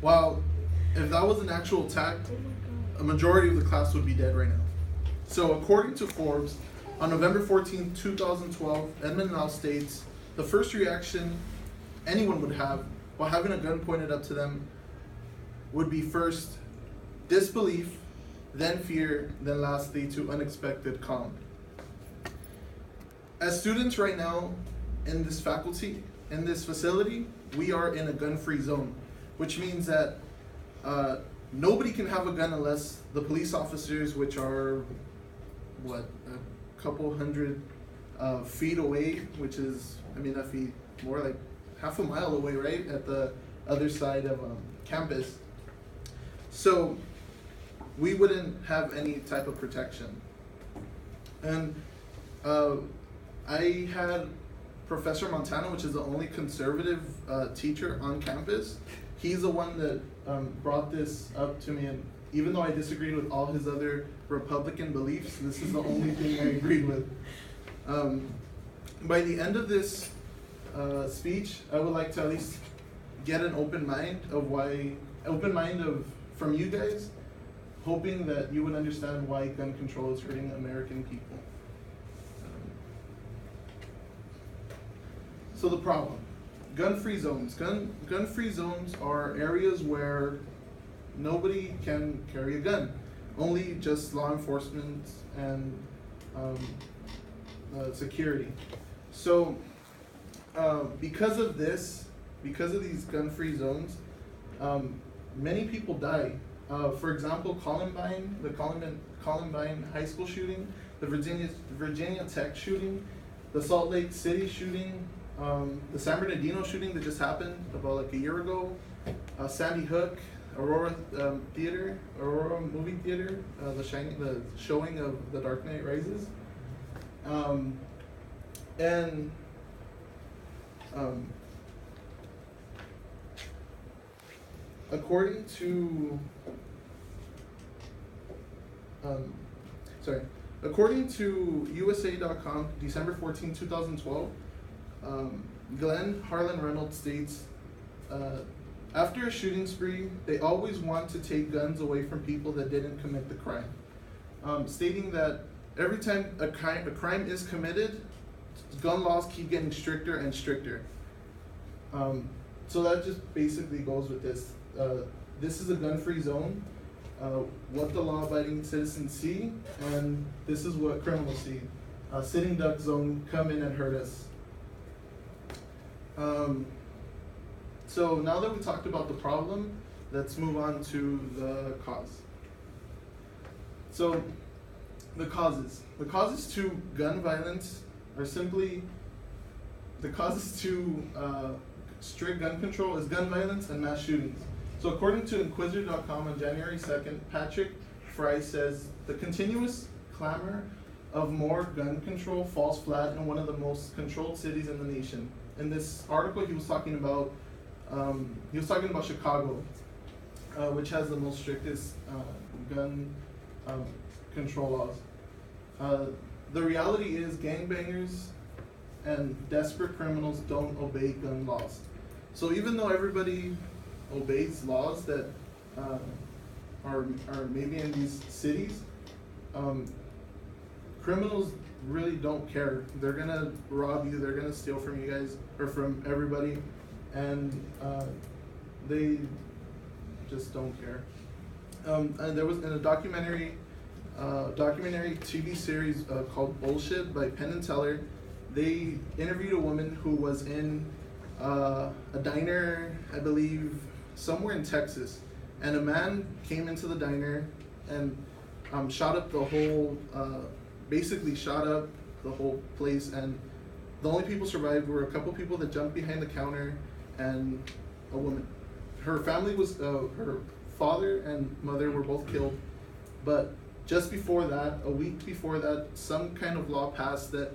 While if that was an actual attack, a majority of the class would be dead right now. So according to Forbes, on November 14, 2012, Edmund now states, the first reaction anyone would have while having a gun pointed up to them would be first disbelief, then fear, then lastly to unexpected calm. As students right now in this faculty, in this facility, we are in a gun-free zone, which means that nobody can have a gun unless the police officers, which are, a couple hundred feet away, which is, not feet, more like half a mile away, right, at the other side of campus. So we wouldn't have any type of protection. And I had Professor Montana, which is the only conservative teacher on campus. He's the one that brought this up to me, and even though I disagreed with all his other Republican beliefs, this is the only thing I agreed with. By the end of this speech, I would like to at least get an open mind from you guys, hoping that you would understand why gun control is hurting American people. So the problem, gun-free zones. Gun-free zones are areas where nobody can carry a gun, only just law enforcement and security. So because of these gun-free zones, many people die. For example, the Columbine High School shooting, the Virginia Tech shooting, the Salt Lake City shooting, the San Bernardino shooting that just happened about like a year ago, Sandy Hook, Aurora Movie Theater, the showing of The Dark Knight Rises, and according to USA.com, December 14, 2012, Glenn Harlan Reynolds states, after a shooting spree, they always want to take guns away from people that didn't commit the crime, stating that every time a crime is committed, gun laws keep getting stricter and stricter. So that just basically goes with this. This is a gun-free zone, what the law-abiding citizens see, and this is what criminals see. Sitting duck zone, come in and hurt us. So now that we talked about the problem, let's move on to the cause. So the causes to gun violence are simply, the causes to strict gun control is gun violence and mass shootings. So according to Inquisitor.com on January 2nd, Patrick Fry says, the continuous clamor of more gun control falls flat in one of the most controlled cities in the nation. In this article, he was talking about Chicago, which has the most strictest gun control laws. The reality is gangbangers and desperate criminals don't obey gun laws. So even though everybody obeys laws that are maybe in these cities, criminals really don't care. They're gonna rob you, they're gonna steal from you guys, or from everybody, and they just don't care. And there was in a documentary TV series called Bullshit by Penn and Teller, they interviewed a woman who was in a diner, I believe, somewhere in Texas, and a man came into the diner and shot up the whole, basically shot up the whole place, and the only people survived were a couple people that jumped behind the counter and a woman. Her family was, her father and mother were both killed, but just before that, a week before that, some kind of law passed that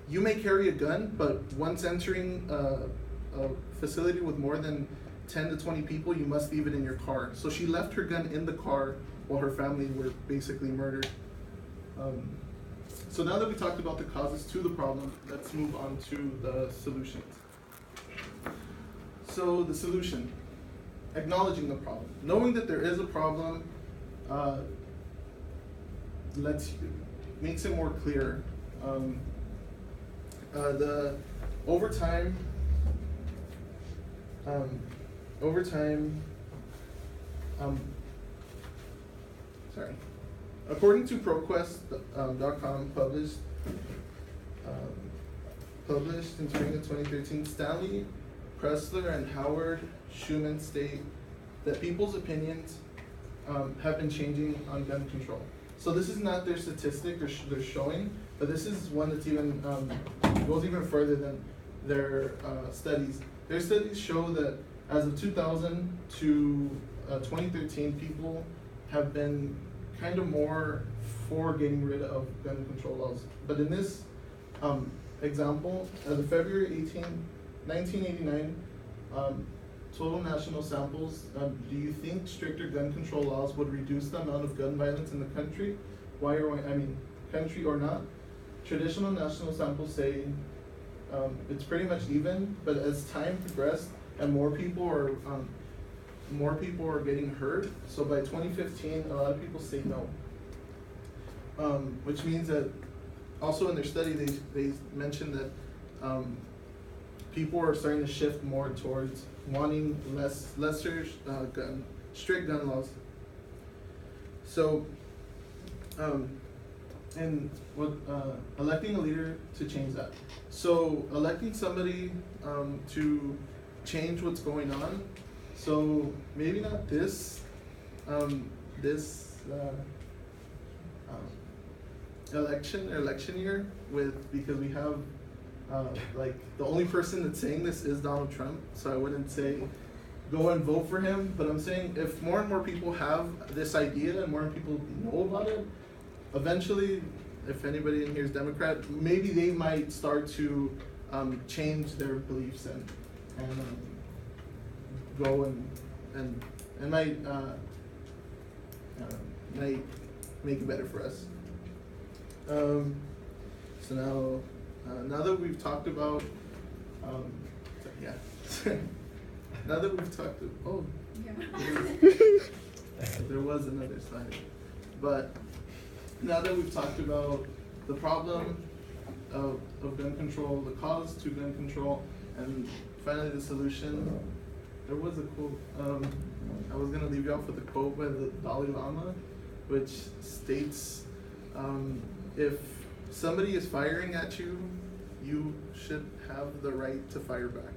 you may carry a gun, but once entering a facility with more than 10 to 20 people, you must leave it in your car. So she left her gun in the car while her family were basically murdered. So now that we talked about the causes to the problem, let's move on to the solutions. So the solution. acknowledging the problem, knowing that there is a problem, makes it more clear. The over time, according to ProQuest.com, published in spring of 2013, Stanley Pressler and Howard Schuman state that people's opinions have been changing on gun control. So this is not their statistic they're showing, but this is one that's even goes even further than their studies. Their studies show that as of 2000 to 2013, people have been kind of more for getting rid of gun control laws. But in this example, as of February 18, 1989, total national samples, do you think stricter gun control laws would reduce the amount of gun violence in the country? Country or not? Traditional national samples say it's pretty much even, but as time progressed and more people are getting hurt, so by 2015, a lot of people say no. Which means that also in their study, they mentioned that people are starting to shift more towards wanting lesser strict gun laws. So, and what electing a leader to change that. So electing somebody to change what's going on. So maybe not this election year because we have like the only person that's saying this is Donald Trump. So I wouldn't say go and vote for him, but I'm saying if more and more people have this idea and more people know about it, eventually, if anybody in here is Democrat, maybe they might start to change their beliefs and go and might make it better for us. So now that we've talked about, now that we've talked, there was another slide, but now that we've talked about the problem of gun control, the cause to gun control, and finally the solution, there was a quote. I was gonna leave you off with a quote by the Dalai Lama, which states, if somebody is firing at you, you should have the right to fire back.